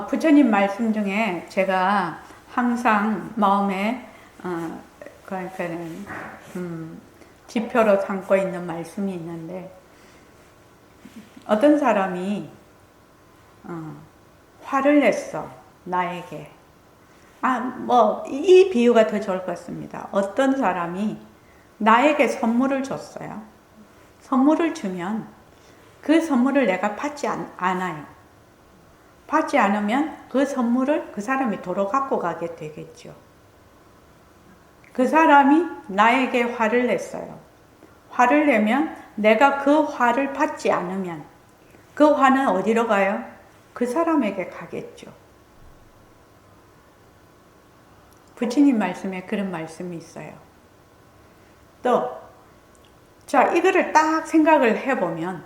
부처님 말씀 중에 제가 항상 마음에 그러니까는 지표로 삼고 있는 말씀이 있는데, 어떤 사람이 화를 냈어, 나에게. 이 비유가 더 좋을 것 같습니다. 어떤 사람이 나에게 선물을 줬어요. 선물을 주면 그 선물을 내가 받지 않아요. 받지 않으면 그 선물을 그 사람이 도로 갖고 가게 되겠죠. 그 사람이 나에게 화를 냈어요. 화를 내면 내가 그 화를 받지 않으면 그 화는 어디로 가요? 그 사람에게 가겠죠. 부처님 말씀에 그런 말씀이 있어요. 또, 자, 이거를 딱 생각을 해보면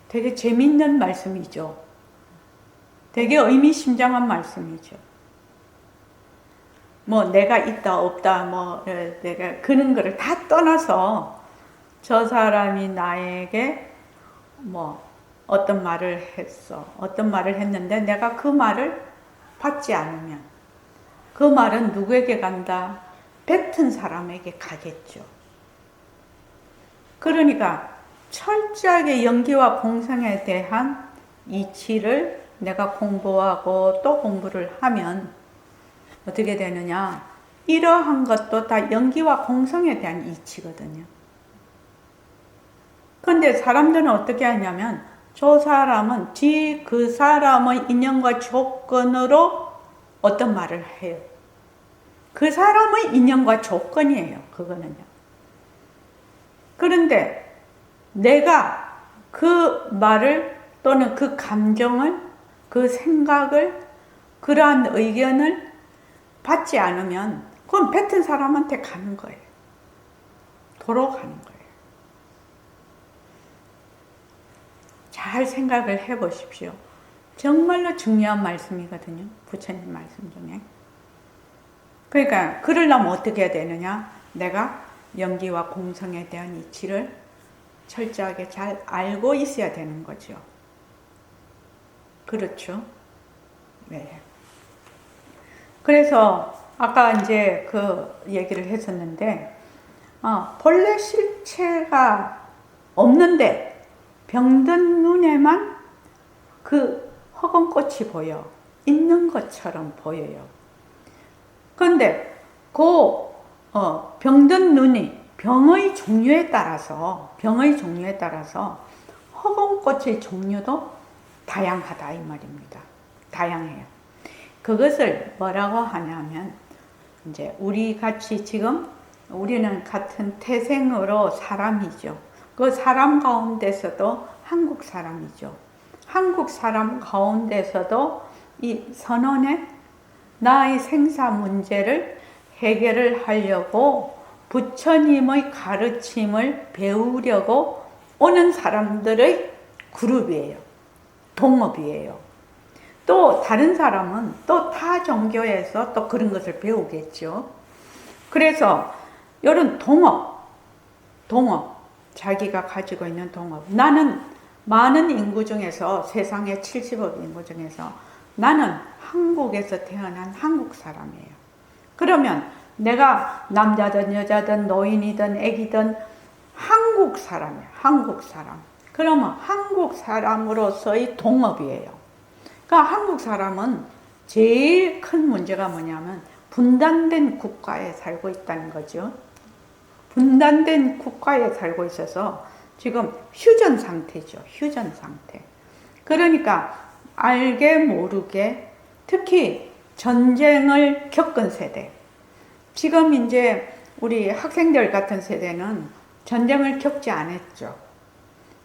되게 재밌는 말씀이죠. 되게 의미심장한 말씀이죠. 내가 있다, 없다, 내가 그런 거를 다 떠나서 저 사람이 나에게 어떤 말을 했어. 어떤 말을 했는데 내가 그 말을 받지 않으면 그 말은 누구에게 간다? 뱉은 사람에게 가겠죠. 그러니까 철저하게 연기와 공성에 대한 이치를 내가 공부하고 또 공부를 하면 어떻게 되느냐? 이러한 것도 다 연기와 공성에 대한 이치거든요. 그런데 사람들은 어떻게 하냐면 저 사람은 그 사람의 인연과 조건으로 어떤 말을 해요. 그 사람의 인연과 조건이에요. 그거는요. 그런데 내가 그 말을 또는 그 감정을, 그 생각을, 그러한 의견을 받지 않으면 그건 뱉은 사람한테 가는 거예요. 도로 가는 거예요. 잘 생각을 해보십시오. 정말로 중요한 말씀이거든요. 부처님 말씀 중에. 그러니까 그러려면 어떻게 해야 되느냐? 내가 연기와 공성에 대한 이치를 철저하게 잘 알고 있어야 되는 거죠. 그렇죠? 네. 그래서 아까 이제 그 얘기를 했었는데, 본래 실체가 없는데 병든 눈에만 그 허공꽃이 보여 있는 것처럼 보여요. 그런데 병든 눈이 병의 종류에 따라서 허공꽃의 종류도 다양하다 이 말입니다. 다양해요. 그것을 뭐라고 하냐면 이제 우리 같이 지금 우리는 같은 태생으로 사람이죠. 그 사람 가운데서도 한국 사람이죠. 한국 사람 가운데서도 이 선원의 나의 생사 문제를 해결을 하려고 부처님의 가르침을 배우려고 오는 사람들의 그룹이에요. 동업이에요. 또 다른 사람은 또 타 종교에서 또 그런 것을 배우겠죠. 그래서 이런 동업, 자기가 가지고 있는 동업. 나는 많은 인구 중에서, 세상의 70억 인구 중에서 나는 한국에서 태어난 한국 사람이에요. 그러면 내가 남자든 여자든 노인이든 애기든 한국 사람이에요. 한국 사람. 그러면 한국 사람으로서의 동업이에요. 그러니까 한국 사람은 제일 큰 문제가 뭐냐면 분단된 국가에 살고 있다는 거죠. 분단된 국가에 살고 있어서 지금 휴전 상태죠. 휴전 상태. 그러니까 알게 모르게 특히 전쟁을 겪은 세대. 지금 이제 우리 학생들 같은 세대는 전쟁을 겪지 않았죠.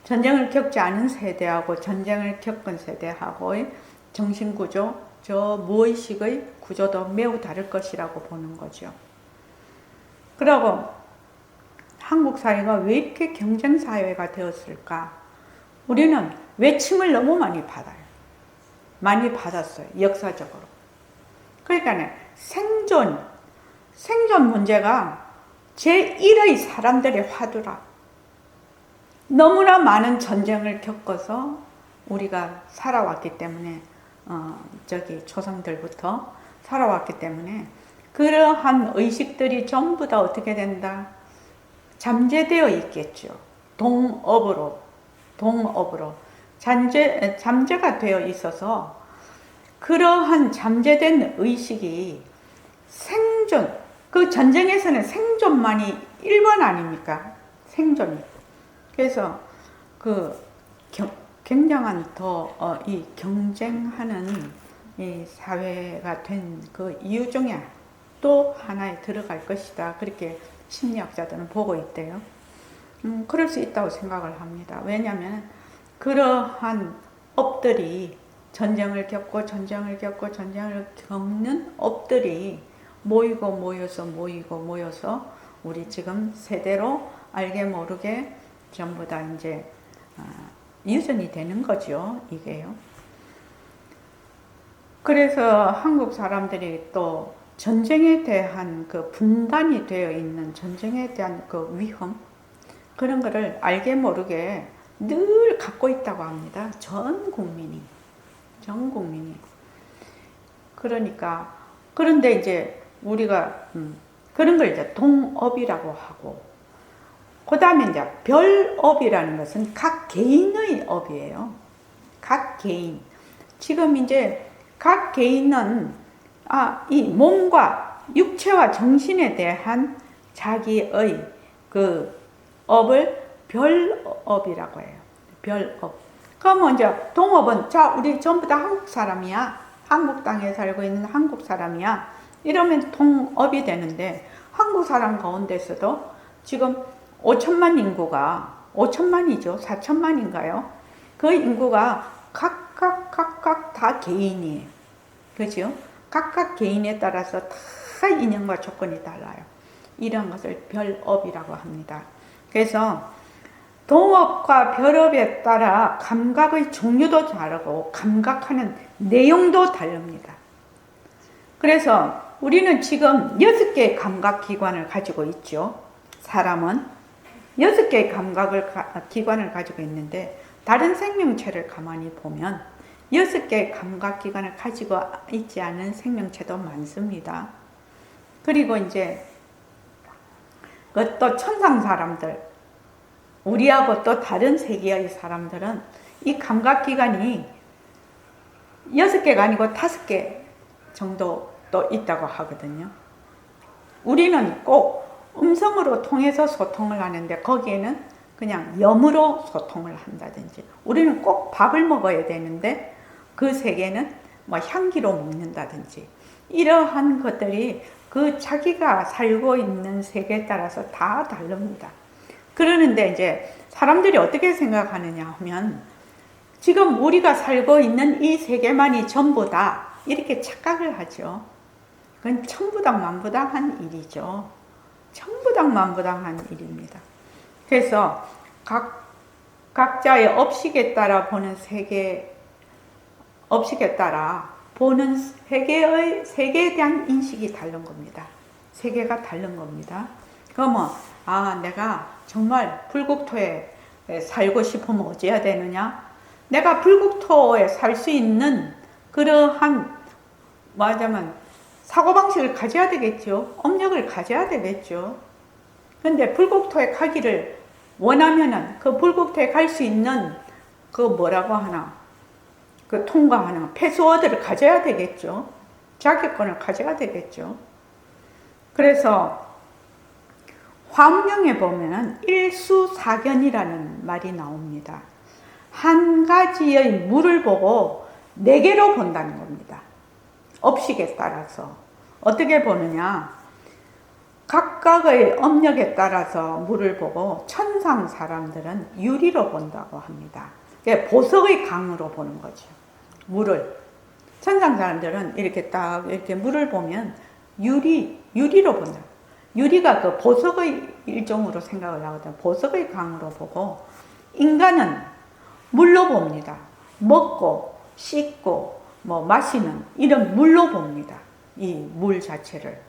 전쟁을 겪지 않은 세대하고 전쟁을 겪은 세대하고의 정신구조, 저 무의식의 구조도 매우 다를 것이라고 보는 거죠. 그리고 한국 사회가 왜 이렇게 경쟁 사회가 되었을까? 우리는 외침을 너무 많이 받아요. 많이 받았어요. 역사적으로. 그러니까 생존 문제가 제1의 사람들의 화두라. 너무나 많은 전쟁을 겪어서 우리가 살아왔기 때문에 저기 조상들부터 살아왔기 때문에 그러한 의식들이 전부 다 어떻게 된다? 잠재되어 있겠죠. 동업으로 잠재가 되어 있어서 그러한 잠재된 의식이 생존, 그 전쟁에서는 생존만이 1번 아닙니까? 생존이. 그래서 그 굉장한 이 경쟁하는 이 사회가 된 그 이유 중에 또 하나에 들어갈 것이다. 그렇게 심리학자들은 보고 있대요. 그럴 수 있다고 생각을 합니다. 왜냐하면 그러한 업들이 전쟁을 겪는 업들이 모여서 우리 지금 세대로 알게 모르게 전부 다 이제 유전이 되는 거죠. 이게요. 그래서 한국 사람들이 또 전쟁에 대한 그 분단이 되어 있는 전쟁에 대한 그 위험, 그런 거를 알게 모르게 늘 갖고 있다고 합니다. 전 국민이. 그러니까, 그런데 이제 우리가 그런 걸 이제 동업이라고 하고, 그 다음에 이제 별업이라는 것은 각 개인의 업이에요. 각 개인. 지금 이제 각 개인은 이 몸과 육체와 정신에 대한 자기의 그 업을 별업이라고 해요. 별업. 그러면 이제 동업은, 자, 우리 전부 다 한국 사람이야. 한국 땅에 살고 있는 한국 사람이야. 이러면 동업이 되는데, 한국 사람 가운데서도 지금 5천만 인구가, 5천만이죠. 4천만인가요? 그 인구가 각각 다 개인이에요. 그죠? 각각 개인에 따라서 다 인연과 조건이 달라요. 이런 것을 별업이라고 합니다. 그래서 동업과 별업에 따라 감각의 종류도 다르고 감각하는 내용도 다릅니다. 그래서 우리는 지금 6개의 감각기관을 가지고 있죠. 사람은 6개의 기관을 가지고 있는데, 다른 생명체를 가만히 보면 6개의 감각기관을 가지고 있지 않은 생명체도 많습니다. 그리고 이제 또 천상 사람들, 우리하고 또 다른 세계의 사람들은 이 감각기관이 6개가 아니고 5개 정도 또 있다고 하거든요. 우리는 꼭 음성으로 통해서 소통을 하는데, 거기에는 그냥 염으로 소통을 한다든지, 우리는 꼭 밥을 먹어야 되는데 그 세계는 뭐 향기로 먹는다든지, 이러한 것들이 그 자기가 살고 있는 세계에 따라서 다 다릅니다. 그러는데 이제 사람들이 어떻게 생각하느냐 하면, 지금 우리가 살고 있는 이 세계만이 전부다, 이렇게 착각을 하죠. 그건 천부당만부당한 일이죠. 천부당만부당한 일입니다. 그래서 각자의 업식에 따라 보는 세계, 업식에 따라 보는 세계에 대한 인식이 다른 겁니다. 세계가 다른 겁니다. 그러면 내가 정말 불국토에 살고 싶으면 어찌해야 되느냐? 내가 불국토에 살 수 있는 그러한 말하자면 사고방식을 가져야 되겠죠. 업력을 가져야 되겠죠. 그런데 불국토에 가기를 원하면은 그 불국토에 갈 수 있는 그 뭐라고 하나, 그 통과하는 패스워드를 가져야 되겠죠. 자격권을 가져야 되겠죠. 그래서 화엄경에 보면은 일수사견이라는 말이 나옵니다. 한 가지의 물을 보고 4개로 본다는 겁니다. 업식에 따라서 어떻게 보느냐, 각각의 업력에 따라서 물을 보고 천상 사람들은 유리로 본다고 합니다. 보석의 강으로 보는 거죠. 물을. 천상 사람들은 이렇게 딱 이렇게 물을 보면 유리로 본다. 유리가 그 보석의 일종으로 생각을 하거든요. 보석의 강으로 보고, 인간은 물로 봅니다. 먹고 씻고 뭐 마시는 이런 물로 봅니다. 이 물 자체를.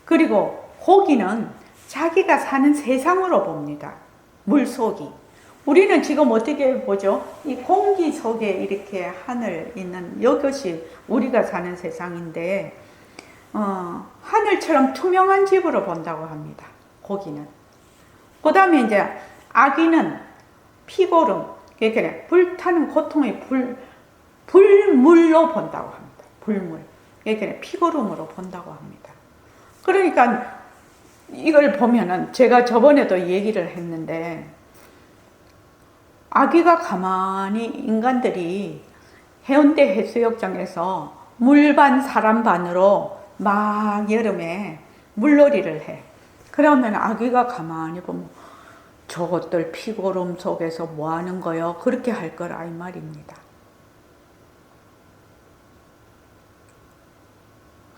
그리고 고기는 자기가 사는 세상으로 봅니다. 물속이. 우리는 지금 어떻게 보죠? 이 공기 속에 이렇게 하늘 있는 이것이 우리가 사는 세상인데 하늘처럼 투명한 집으로 본다고 합니다. 고기는. 그 다음에 이제 아기는 피고름, 그러니까 불타는 고통의 불물로 본다고 합니다. 불물. 그러니까 피고름으로 본다고 합니다. 그러니까 이걸 보면은 제가 저번에도 얘기를 했는데 아기가 가만히 인간들이 해운대 해수욕장에서 물반 사람 반으로 막 여름에 물놀이를 해. 그러면 아기가 가만히 보면 저것들 피고름 속에서 뭐 하는 거요? 그렇게 할 거라 이 말입니다.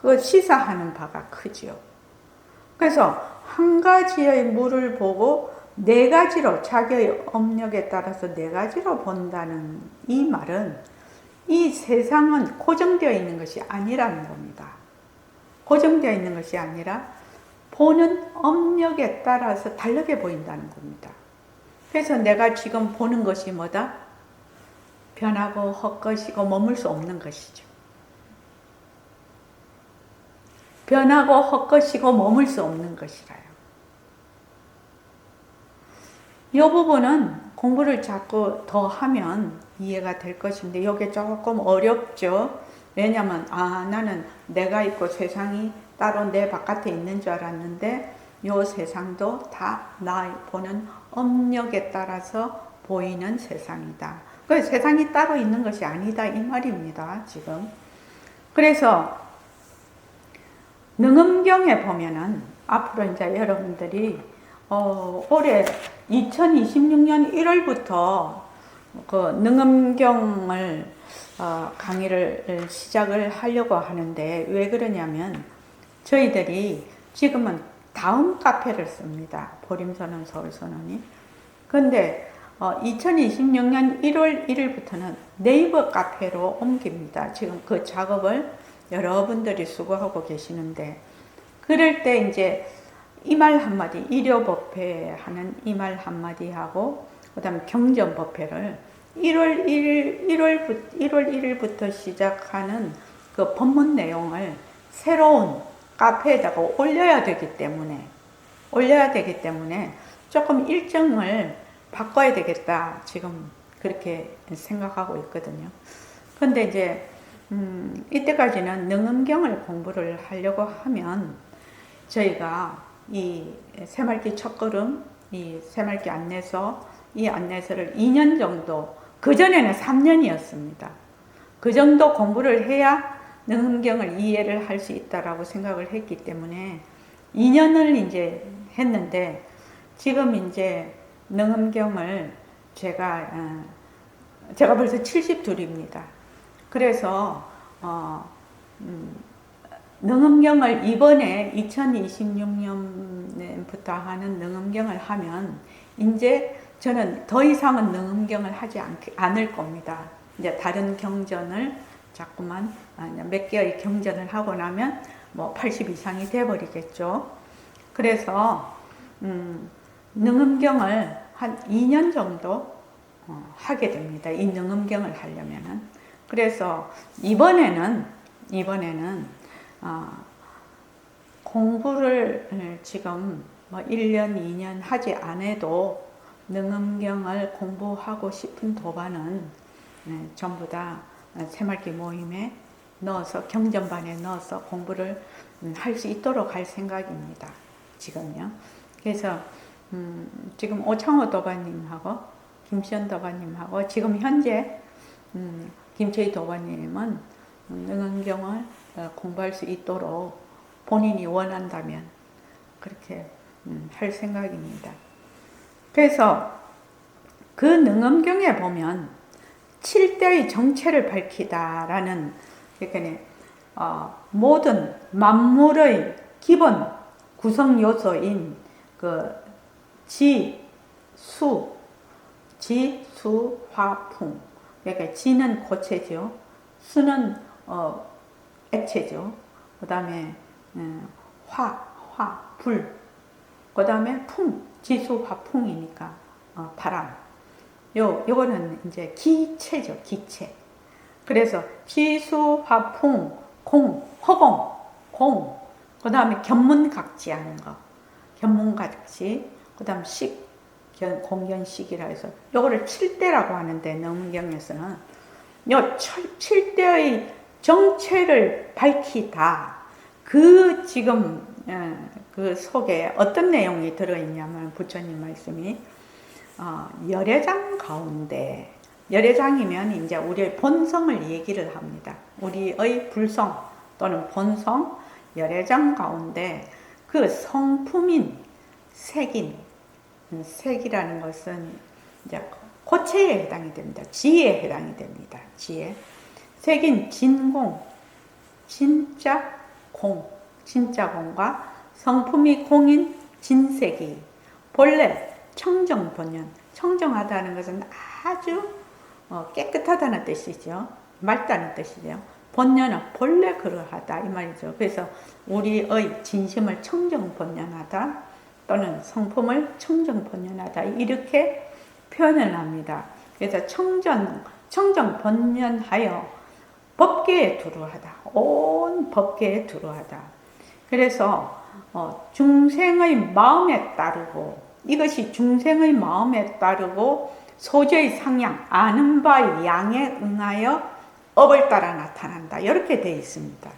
그 시사하는 바가 크지요. 그래서 한 가지의 물을 보고 네 가지로 자기의 업력에 따라서 네 가지로 본다는 이 말은 이 세상은 고정되어 있는 것이 아니라는 겁니다. 고정되어 있는 것이 아니라 보는 업력에 따라서 다르게 보인다는 겁니다. 그래서 내가 지금 보는 것이 뭐다? 변하고 헛것이고 머물 수 없는 것이죠. 변하고 헛것이고 머물 수 없는 것이라요. 이 부분은 공부를 자꾸 더 하면 이해가 될 것인데 이게 조금 어렵죠. 왜냐하면 나는 내가 있고 세상이 따로 내 바깥에 있는 줄 알았는데 이 세상도 다 나 보는 업력에 따라서 보이는 세상이다. 그 세상이 따로 있는 것이 아니다 이 말입니다. 지금. 그래서 능엄경에 보면은 앞으로 이제 여러분들이 올해 2026년 1월부터 그 능엄경을 강의를 시작을 하려고 하는데 왜 그러냐면 저희들이 지금은 다음 카페를 씁니다. 보림선언 서울선언이. 근데 2026년 1월 1일부터는 네이버 카페로 옮깁니다. 지금 그 작업을 여러분들이 수고하고 계시는데 그럴 때 이제 이 말 한마디, 일요법회 하는 이 말 한마디 하고 그 다음에 경전법회를 1월 1일부터 시작하는 그 법문 내용을 새로운 카페에다가 올려야 되기 때문에 조금 일정을 바꿔야 되겠다 지금 그렇게 생각하고 있거든요. 근데 이제 이때까지는 능엄경을 공부를 하려고 하면 저희가 이 새말기 첫걸음, 이 새말기 안내서, 이 안내서를 2년 정도, 그전에는 3년이었습니다. 그 정도 공부를 해야 능엄경을 이해를 할 수 있다라고 생각을 했기 때문에 2년을 이제 했는데 지금 이제 능엄경을 제가 벌써 72입니다. 그래서 능엄경을 이번에 2026년부터 하는 능엄경을 하면 이제 저는 더 이상은 능엄경을 하지 않을 겁니다. 이제 다른 경전을 자꾸만 몇 개의 경전을 하고 나면 뭐 80 이상이 돼버리겠죠. 그래서 능엄경을 한 2년 정도 하게 됩니다. 이 능엄경을 하려면은. 그래서 이번에는 공부를 지금 뭐 1년, 2년 하지 않아도 능엄경을 공부하고 싶은 도반은 전부 다 새말기 모임에 넣어서 경전반에 넣어서 공부를 할 수 있도록 할 생각입니다. 지금요. 그래서 지금 오창호 도반님하고 김시현 도반님하고 지금 현재 김철희 도반님은 능엄경을 공부할 수 있도록 본인이 원한다면 그렇게 할 생각입니다. 그래서 그 능엄경에 보면 7대의 정체를 밝히다라는 모든 만물의 기본 구성 요소인 그 지, 수, 화, 풍. 그러니까 지는 고체죠. 수는 액체죠. 그 다음에 불. 그 다음에 풍, 지수, 화, 풍이니까 바람. 요거는 이제 기체죠, 기체. 그래서 지수, 화풍, 공, 허공, 공. 그 다음에 견문각지 하는 거. 견문각지. 그 다음 식, 공견식이라 해서 요거를 칠대라고 하는데, 능음경에서는 요 칠대의 정체를 밝히다. 그 지금 그 속에 어떤 내용이 들어있냐면 부처님 말씀이 열애장 가운데, 열애장이면 이제 우리의 본성을 얘기를 합니다. 우리의 불성 또는 본성, 열애장 가운데 그 성품인 색인, 색이라는 것은 이제 고체에 해당이 됩니다. 지혜에 해당이 됩니다. 지혜. 색인 진공, 진짜 공, 진짜 공과 성품이 공인 진색이 본래 청정본연, 청정하다는 것은 아주 깨끗하다는 뜻이죠. 맑다는 뜻이죠. 본연은 본래 그러하다 이 말이죠. 그래서 우리의 진심을 청정본연하다 또는 성품을 청정본연하다 이렇게 표현을 합니다. 그래서 청정본연하여 법계에 두루하다. 온 법계에 두루하다. 그래서 중생의 마음에 따르고, 이것이 중생의 마음에 따르고 소재의 상량, 아는 바의 양에 응하여 업을 따라 나타난다. 이렇게 되어 있습니다.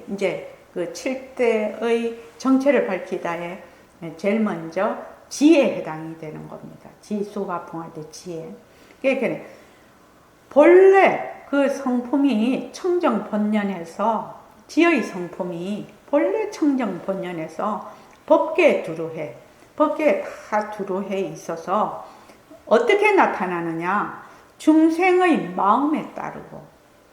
이제 그 7대의 정체를 밝히다에 제일 먼저 지혜에 해당이 되는 겁니다. 지수가 풍할 때 지혜. 그러니까 본래 그 성품이 청정본연에서, 지의 성품이 본래 청정본연에서 법계에 두루해, 법계에 다 두루해 있어서 어떻게 나타나느냐? 중생의 마음에 따르고,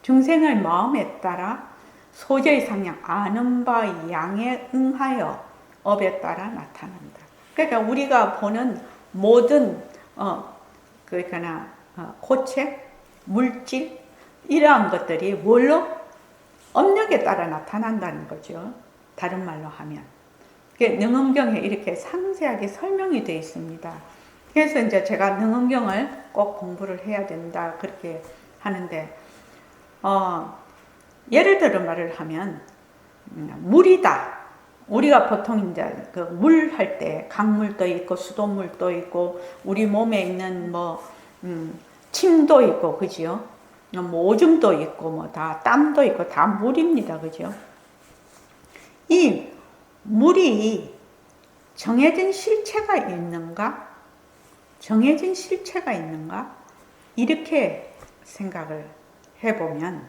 중생의 마음에 따라 소재의 상량, 아는 바의 양에 응하여 업에 따라 나타난다. 그러니까 우리가 보는 모든 고체, 물질 이러한 것들이 뭘로? 업력에 따라 나타난다는 거죠. 다른 말로 하면. 능엄경에 이렇게 상세하게 설명이 되어 있습니다. 그래서 이제 제가 능엄경을 꼭 공부를 해야 된다 그렇게 하는데, 예를 들어 말을 하면 물이다. 우리가 보통 이제 그 물 할 때 강물도 있고 수돗물도 있고 우리 몸에 있는 침도 있고 그죠? 오줌도 있고 다 땀도 있고 다 물입니다. 그죠? 이 물이 정해진 실체가 있는가? 정해진 실체가 있는가? 이렇게 생각을 해보면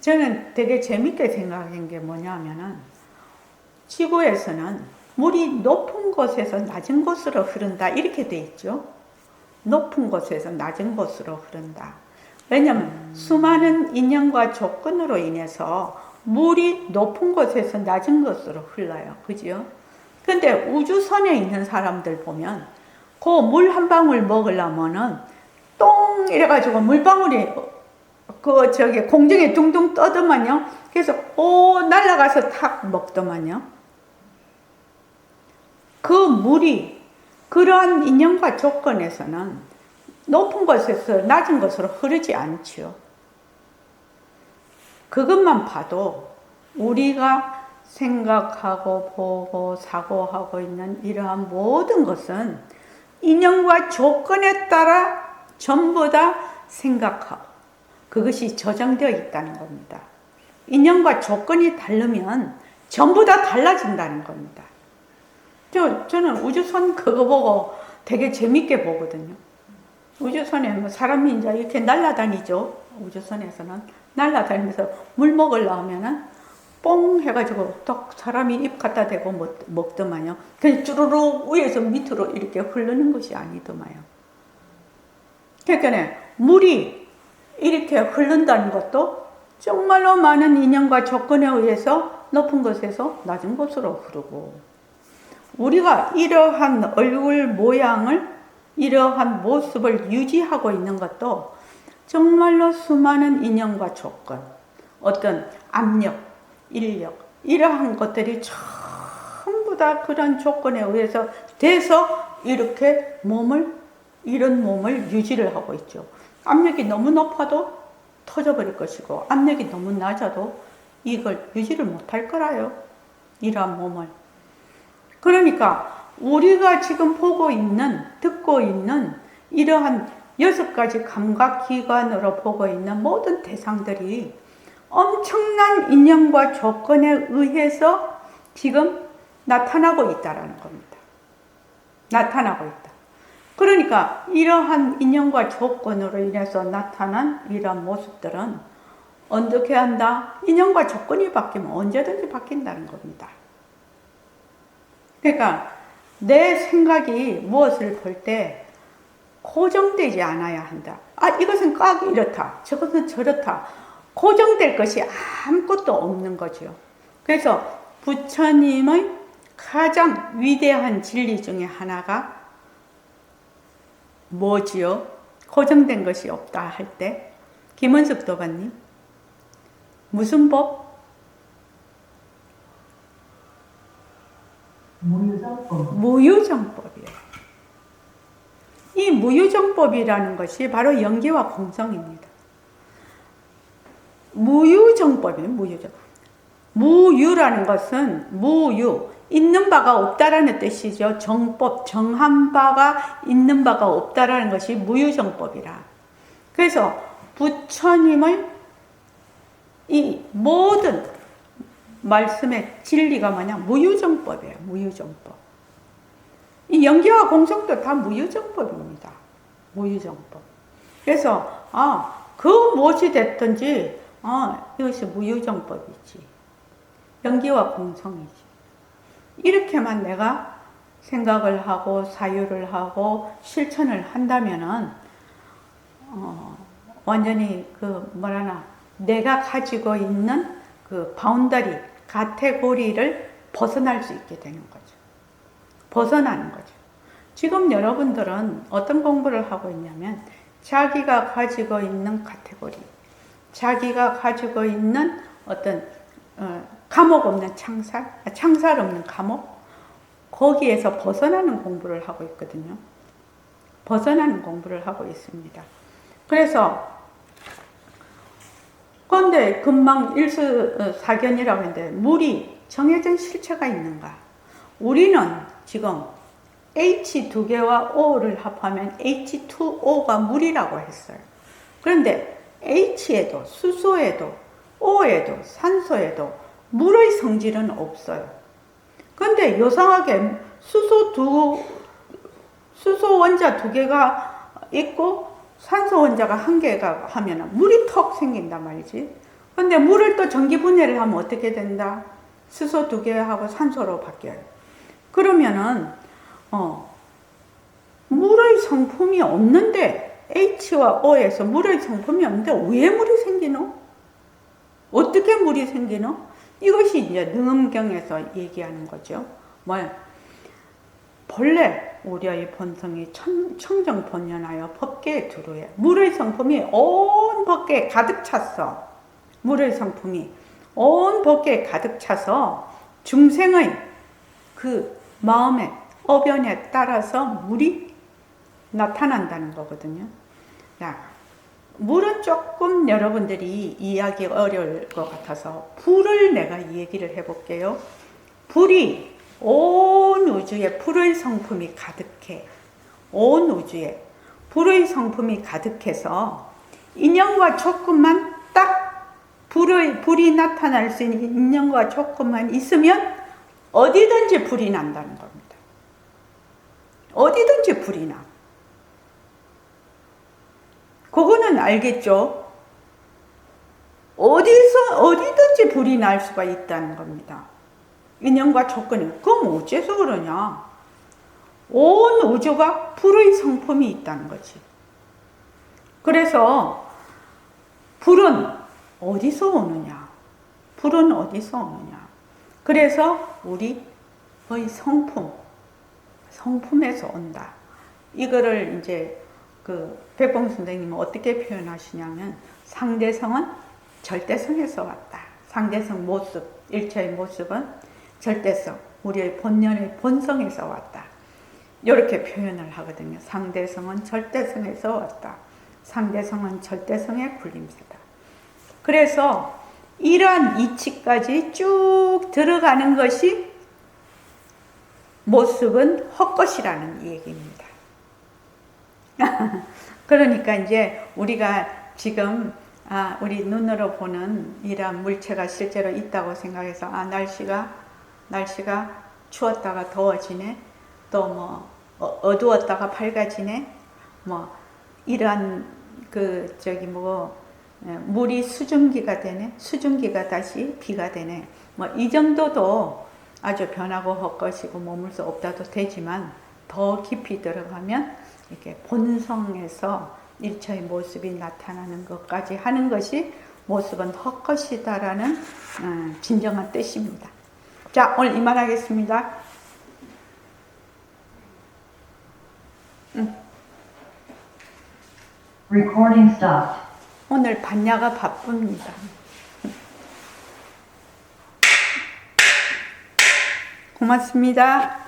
저는 되게 재밌게 생각한 게 뭐냐면은 지구에서는 물이 높은 곳에서 낮은 곳으로 흐른다 이렇게 돼 있죠. 높은 곳에서 낮은 곳으로 흐른다. 왜냐하면 수많은 인연과 조건으로 인해서 물이 높은 곳에서 낮은 곳으로 흘러요. 그죠? 근데 우주선에 있는 사람들 보면 그 물 한 방울 먹으려면은 똥 이래가지고 물방울이 공중에 둥둥 떠더만요. 그래서 날아가서 탁 먹더만요. 그 물이 그러한 인연과 조건에서는 높은 곳에서 낮은 곳으로 흐르지 않죠. 그것만 봐도 우리가 생각하고 보고 사고하고 있는 이러한 모든 것은 인연과 조건에 따라 전부 다 생각하고 그것이 저장되어 있다는 겁니다. 인연과 조건이 다르면 전부 다 달라진다는 겁니다. 저는 우주선 그거 보고 되게 재밌게 보거든요. 우주선에 사람이 이제 이렇게 날아다니죠. 우주선에서는 날아다니면서 물 먹으려 하면은 뽕 해가지고 딱 사람이 입 갖다 대고 먹더만요. 그냥 쭈루룩 위에서 밑으로 이렇게 흐르는 것이 아니더만요. 그러니까 물이 이렇게 흐른다는 것도 정말로 많은 인연과 조건에 의해서 높은 곳에서 낮은 곳으로 흐르고, 우리가 이러한 얼굴 모양을, 이러한 모습을 유지하고 있는 것도 정말로 수많은 인연과 조건, 어떤 압력, 인력, 이러한 것들이 전부 다 그런 조건에 의해서 돼서 이렇게 몸을 이런 몸을 유지를 하고 있죠. 압력이 너무 높아도 터져버릴 것이고 압력이 너무 낮아도 이걸 유지를 못할 거라요. 이러한 몸을. 그러니까 우리가 지금 보고 있는, 듣고 있는 이러한 6가지 감각기관으로 보고 있는 모든 대상들이 엄청난 인연과 조건에 의해서 지금 나타나고 있다는 겁니다. 나타나고 있다. 그러니까 이러한 인연과 조건으로 인해서 나타난 이러한 모습들은 어떻게 한다? 인연과 조건이 바뀌면 언제든지 바뀐다는 겁니다. 그러니까 내 생각이 무엇을 볼 때 고정되지 않아야 한다. 아, 이것은 꽉 이렇다. 저것은 저렇다. 고정될 것이 아무것도 없는 거죠. 그래서 부처님의 가장 위대한 진리 중에 하나가 뭐지요? 고정된 것이 없다 할 때 김은숙 도반님 무슨 법? 무유정법. 무유정법이에요. 이 무유정법이라는 것이 바로 연기와 공성입니다. 무유정법이에요. 무유정. 무유라는 것은 무유, 있는 바가 없다라는 뜻이죠. 정법, 정한 바가 있는 바가 없다라는 것이 무유정법이라. 그래서 부처님의 이 모든 말씀의 진리가 뭐냐? 무유정법이에요. 무유정법. 이 연기와 공성도 다 무유정법입니다. 무유정법. 그래서 그 무엇이 됐든지 이것이 무유정법이지. 연기와 공성이지. 이렇게만 내가 생각을 하고 사유를 하고 실천을 한다면은 완전히 내가 가지고 있는 그 바운더리, 카테고리를 벗어날 수 있게 되는 거죠. 벗어나는 거죠. 지금 여러분들은 어떤 공부를 하고 있냐면 자기가 가지고 있는 카테고리, 자기가 가지고 있는 어떤 감옥 없는 창살 없는 감옥, 거기에서 벗어나는 공부를 하고 있거든요. 벗어나는 공부를 하고 있습니다. 그래서 그런데 금방 일수사견이라고 했는데 물이 정해진 실체가 있는가? 우리는 지금 H 2개와 O를 합하면 H2O가 물이라고 했어요. 그런데 H에도 수소에도 O에도 산소에도 물의 성질은 없어요. 그런데 요상하게 수소 원자 2개가 있고 산소 원자가 1개가 하면 물이 턱 생긴단 말이지. 그런데 물을 또 전기 분해를 하면 어떻게 된다? 수소 2개하고 산소로 바뀌어요. 그러면은 물의 성품이 없는데 H와 O에서 물의 성품이 없는데 왜 물이 생기노? 어떻게 물이 생기노? 이것이 이제 능엄경에서 얘기하는 거죠. 본래 우리의 본성이 청정본연하여 법계에 두루해. 물의 성품이 온 법계에 가득 찼어. 물의 성품이 온 법계에 가득 차서 중생의 그 마음의 어변에 따라서 물이 나타난다는 거거든요. 자, 물은 조금 여러분들이 이해하기 어려울 것 같아서 불을 내가 얘기를 해볼게요. 불이 온 우주에 불의 성품이 가득해. 온 우주에 불의 성품이 가득해서 인연과 조건만 딱 불이 나타날 수 있는 인연과 조건만 있으면 어디든지 불이 난다는 겁니다. 어디든지 불이 나. 그거는 알겠죠? 어디든지 불이 날 수가 있다는 겁니다. 인연과 조건이. 그럼 어째서 그러냐? 온 우주가 불의 성품이 있다는 거지. 그래서 불은 어디서 오느냐? 불은 어디서 오느냐? 그래서 우리의 성품에서 온다. 이거를 이제 백봉 선생님은 어떻게 표현하시냐면 상대성은 절대성에서 왔다. 상대성 모습, 일체의 모습은 절대성, 우리의 본연의 본성에서 왔다. 이렇게 표현을 하거든요. 상대성은 절대성에서 왔다. 상대성은 절대성의 군림세다. 그래서 이러한 이치까지 쭉 들어가는 것이 모습은 헛것이라는 얘기입니다. 그러니까 이제 우리가 지금 우리 눈으로 보는 이러한 물체가 실제로 있다고 생각해서 날씨가 추웠다가 더워지네, 또 뭐 어두웠다가 밝아지네, 뭐 이러한 물이 수증기가 되네, 수증기가 다시 비가 되네, 뭐 이 정도도 아주 변하고 헛것이고 머물 수 없다도 되지만 더 깊이 들어가면 이렇게 본성에서 일처의 모습이 나타나는 것까지 하는 것이 모습은 헛것이다라는 진정한 뜻입니다. 자, 오늘 이만하겠습니다. Recording stopped. 오늘 반야가 바쁩니다. 고맙습니다.